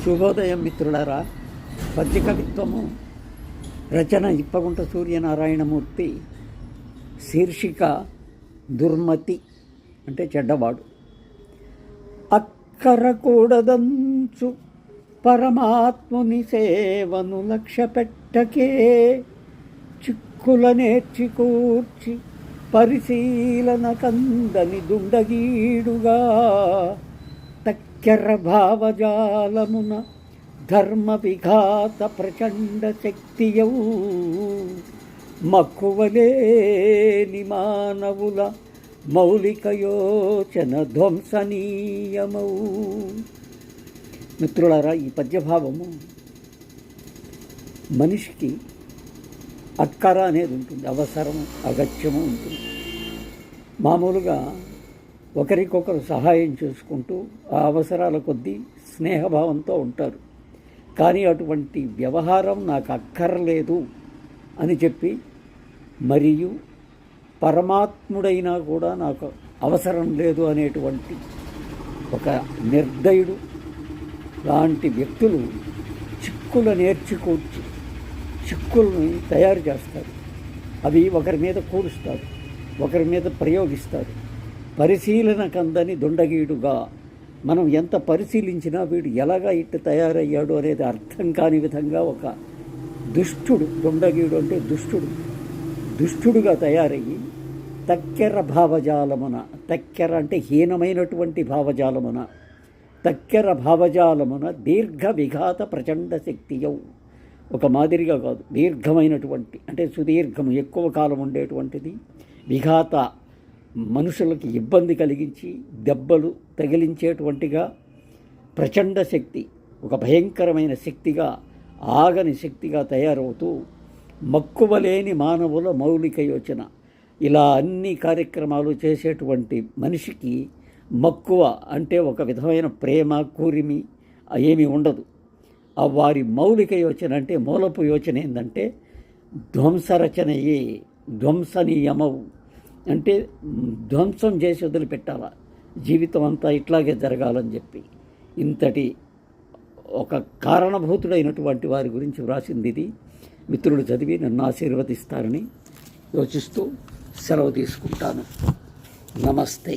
శుభోదయం మిత్రులారా. పద్య కవిత్వము రచన ఇప్పగుంట సూర్యనారాయణమూర్తి. శీర్షిక దుర్మతి అంటే చెడ్డవాడు. అక్కరకూడదంచు పరమాత్ముని సేవను లక్ష్య పెట్టకే, చిక్కుల నేర్చి కూర్చి పరిశీలన కందని దుండగీడుగా, తక్కెర భావజాలమున ధర్మ విఘాత ప్రచండ శక్తియవు, మక్కువలేని మానవుల మౌలిక యోచన ధ్వంసనీయమౌ. మిత్రులారా, ఈ పద్యభావము మనిషికి అక్కర అనేది ఉంటుంది, అవసరం అగత్యము ఉంటుంది. మామూలుగా ఒకరికొకరు సహాయం చేసుకుంటూ ఆ అవసరాల కొద్దీ స్నేహభావంతో ఉంటారు. కానీ అటువంటి వ్యవహారం నాకు అక్కర్లేదు అని చెప్పి, మరియు పరమాత్ముడైనా కూడా నాకు అవసరం లేదు అనేటువంటి ఒక నిర్దయుడు లాంటి వ్యక్తులు చిక్కుల నేర్చుకూర్చి చిక్కుల్ని తయారు చేస్తారు. అవి ఒకరి మీద కూరుస్తారు, ఒకరి మీద ప్రయోగిస్తారు. పరిశీలన కందని దుండగీడుగా, మనం ఎంత పరిశీలించినా వీడు ఎలాగా ఇట్టు తయారయ్యాడు అనేది అర్థం కాని విధంగా ఒక దుష్టుడు, దుండగీడు అంటే దుష్టుడుగా తయారయ్యి, తక్కెర భావజాలమున, తక్కెర అంటే హీనమైనటువంటి భావజాలమున, తక్కెర భావజాలమున దీర్ఘ విఘాత ప్రచండ శక్తియౌ, ఒక మాదిరిగా కాదు, దీర్ఘమైనటువంటి అంటే సుదీర్ఘము, ఎక్కువ కాలం ఉండేటువంటిది, విఘాత మనుషులకి ఇబ్బంది కలిగించి దెబ్బలు తగిలించేటువంటిగా, ప్రచండ శక్తి, ఒక భయంకరమైన శక్తిగా, ఆగని శక్తిగా తయారవుతూ, మక్కువలేని మానవుల మౌలిక యోచన, ఇలా అన్ని కార్యక్రమాలు చేసేటువంటి మనిషికి మక్కువ అంటే ఒక విధమైన ప్రేమ కూరిమి ఏమీ ఉండదు. ఆ వారి మౌలిక యోచన అంటే మూలపు యోచన ఏంటంటే ధ్వంసరచనయే, ధ్వంసనీయమవు అంటే ధ్వంసం చేసి వదిలిపెట్టాలా, జీవితం అంతా ఇట్లాగే జరగాలని చెప్పి. ఇంతటి ఒక కారణభూతుడైనటువంటి వారి గురించి వ్రాసింది ఇది. మిత్రులు చదివి నన్ను ఆశీర్వదిస్తారని యోచిస్తూ సెలవు తీసుకుంటాను. నమస్తే.